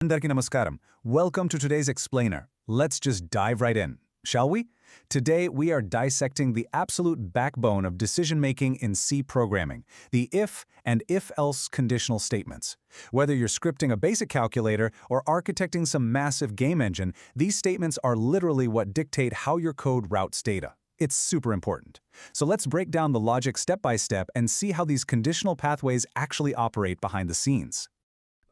Andarki namaskaram. Welcome to today's explainer. Let's just dive right in, shall we? Today, we are dissecting the absolute backbone of decision-making in C programming, the if and if-else conditional statements. Whether you're scripting a basic calculator or architecting some massive game engine, these statements are literally what dictate how your code routes data. It's super important. So let's break down the logic step by step and see how these conditional pathways actually operate behind the scenes.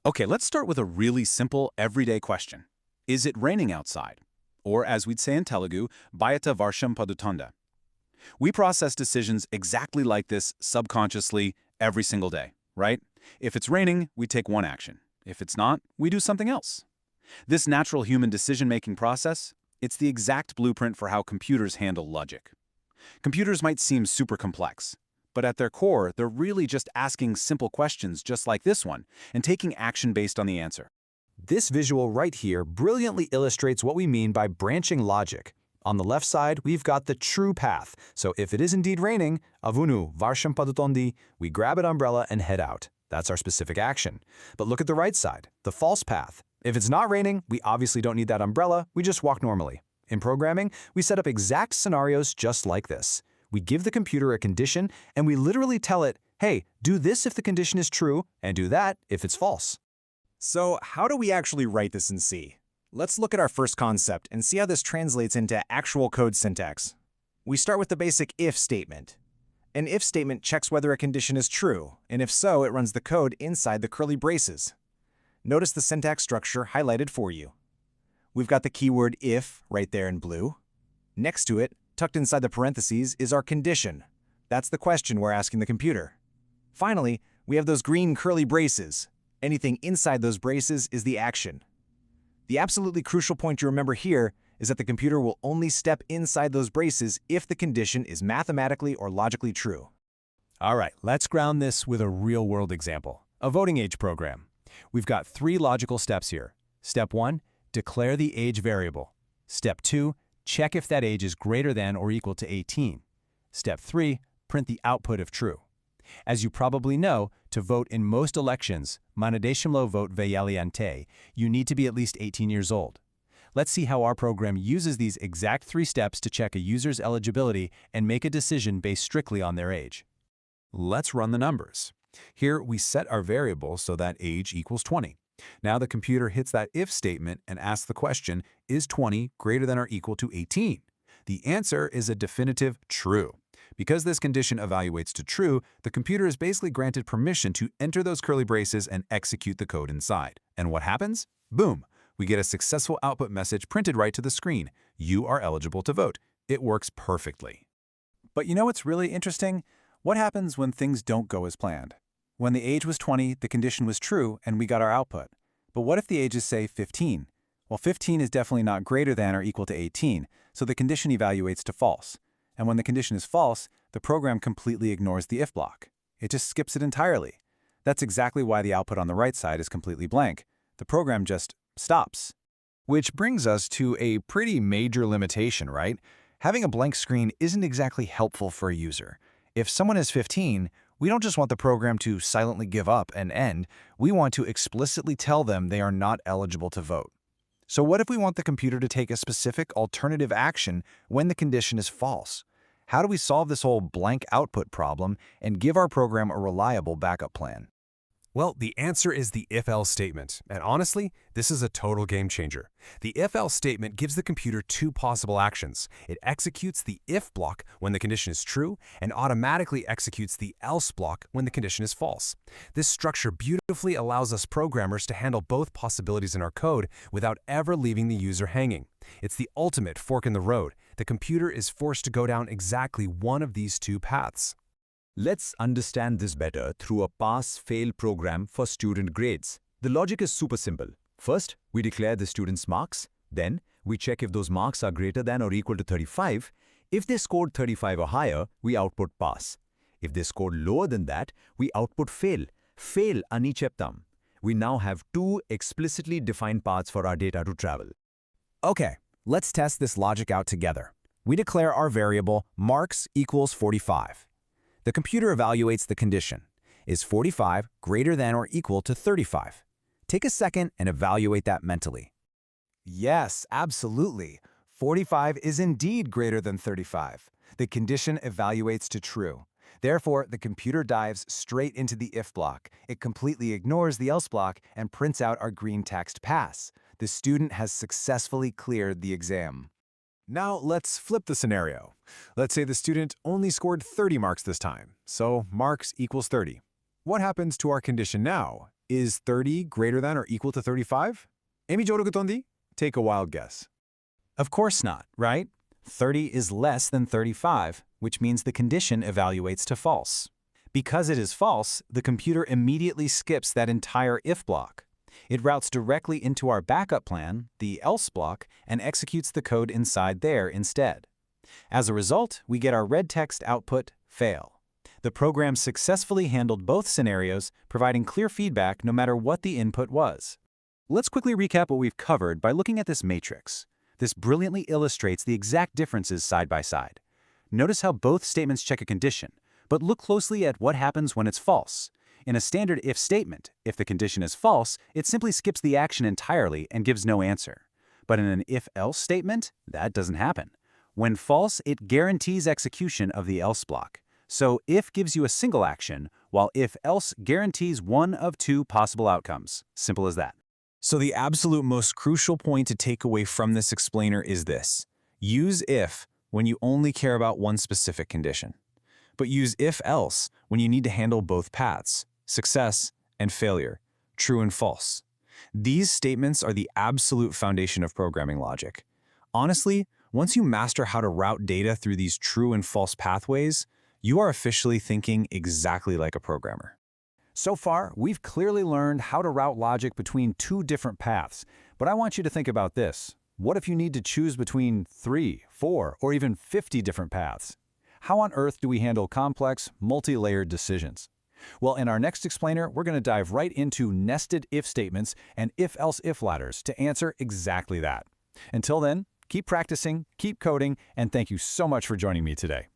Okay, let's start with a really simple, everyday question. Is it raining outside? Or, as we'd say in Telugu, Bayata Varsham Padutonda. We process decisions exactly like this subconsciously every single day, right? If it's raining, we take one action. If it's not, we do something else. This natural human decision-making process, it's the exact blueprint for how computers handle logic. Computers might seem super complex, but at their core, they're really just asking simple questions just like this one and taking action based on the answer. This visual right here brilliantly illustrates what we mean by branching logic. On the left side, we've got the true path. So if it is indeed raining, avunu varsham padutondi, we grab an umbrella and head out. That's our specific action. But look at the right side, the false path. If it's not raining, we obviously don't need that umbrella, we just walk normally. In programming, we set up exact scenarios just like this. We give the computer a condition, and we literally tell it, hey, do this if the condition is true, and do that if it's false. So how do we actually write this in C? Let's look at our first concept and see how this translates into actual code syntax. We start with the basic if statement. An if statement checks whether a condition is true, and if so, it runs the code inside the curly braces. Notice the syntax structure highlighted for you. We've got the keyword if right there in blue. Next to it, tucked inside the parentheses, is our condition. That's the question we're asking the computer. Finally, we have those green curly braces. Anything inside those braces is the action. The absolutely crucial point to remember here is that the computer will only step inside those braces if the condition is mathematically or logically true. All right, let's ground this with a real-world example, a voting age program. We've got 3 logical steps here. Step 1, declare the age variable. Step 2, check if that age is greater than or equal to 18. Step 3, print the output if true. As you probably know, to vote in most elections, manadeshimlo vote vayaliante, you need to be at least 18 years old. Let's see how our program uses these exact 3 steps to check a user's eligibility and make a decision based strictly on their age. Let's run the numbers. Here, we set our variable so that age equals 20. Now the computer hits that if statement and asks the question, is 20 greater than or equal to 18? The answer is a definitive true. Because this condition evaluates to true, the computer is basically granted permission to enter those curly braces and execute the code inside. And what happens? Boom! We get a successful output message printed right to the screen. You are eligible to vote. It works perfectly. But you know what's really interesting? What happens when things don't go as planned? When the age was 20, the condition was true, and we got our output. But what if the age is, say, 15? Well, 15 is definitely not greater than or equal to 18, so the condition evaluates to false. And when the condition is false, the program completely ignores the if block. It just skips it entirely. That's exactly why the output on the right side is completely blank. The program just stops. Which brings us to a pretty major limitation, right? Having a blank screen isn't exactly helpful for a user. If someone is 15, we don't just want the program to silently give up and end, we want to explicitly tell them they are not eligible to vote. So what if we want the computer to take a specific alternative action when the condition is false? How do we solve this whole blank output problem and give our program a reliable backup plan? Well, the answer is the if-else statement, and honestly, this is a total game changer. The if-else statement gives the computer 2 possible actions. It executes the if block when the condition is true, and automatically executes the else block when the condition is false. This structure beautifully allows us programmers to handle both possibilities in our code without ever leaving the user hanging. It's the ultimate fork in the road. The computer is forced to go down exactly one of these 2 paths. Let's understand this better through a pass-fail program for student grades. The logic is super simple. First, we declare the student's marks. Then, we check if those marks are greater than or equal to 35. If they scored 35 or higher, we output pass. If they scored lower than that, we output fail. Fail ani cheptam. We now have 2 explicitly defined paths for our data to travel. Okay, let's test this logic out together. We declare our variable marks equals 45. The computer evaluates the condition. Is 45 greater than or equal to 35? Take a second and evaluate that mentally. Yes, absolutely. 45 is indeed greater than 35. The condition evaluates to true. Therefore, the computer dives straight into the if block. It completely ignores the else block and prints out our green text pass. The student has successfully cleared the exam. Now let's flip the scenario. Let's say the student only scored 30 marks this time, so marks equals 30. What happens to our condition now? Is 30 greater than or equal to 35? Emi Jorugutondi? Take a wild guess. Of course not, right? 30 is less than 35, which means the condition evaluates to false. Because it is false, the computer immediately skips that entire if block. It routes directly into our backup plan, the else block, and executes the code inside there instead. As a result, we get our red text output, fail. The program successfully handled both scenarios, providing clear feedback no matter what the input was. Let's quickly recap what we've covered by looking at this matrix. This brilliantly illustrates the exact differences side by side. Notice how both statements check a condition, but look closely at what happens when it's false. In a standard if statement, if the condition is false, it simply skips the action entirely and gives no answer. But in an if-else statement, that doesn't happen. When false, it guarantees execution of the else block. So if gives you a single action, while if-else guarantees one of two possible outcomes. Simple as that. So the absolute most crucial point to take away from this explainer is this. Use if when you only care about one specific condition. But use if-else when you need to handle both paths, success and failure, true and false. These statements are the absolute foundation of programming logic. Honestly, once you master how to route data through these true and false pathways, you are officially thinking exactly like a programmer. So far, we've clearly learned how to route logic between two different paths, but I want you to think about this. What if you need to choose between 3, 4, or even 50 different paths? How on earth do we handle complex, multi-layered decisions? Well, in our next explainer, we're going to dive right into nested if statements and if-else-if ladders to answer exactly that. Until then, keep practicing, keep coding, and thank you so much for joining me today.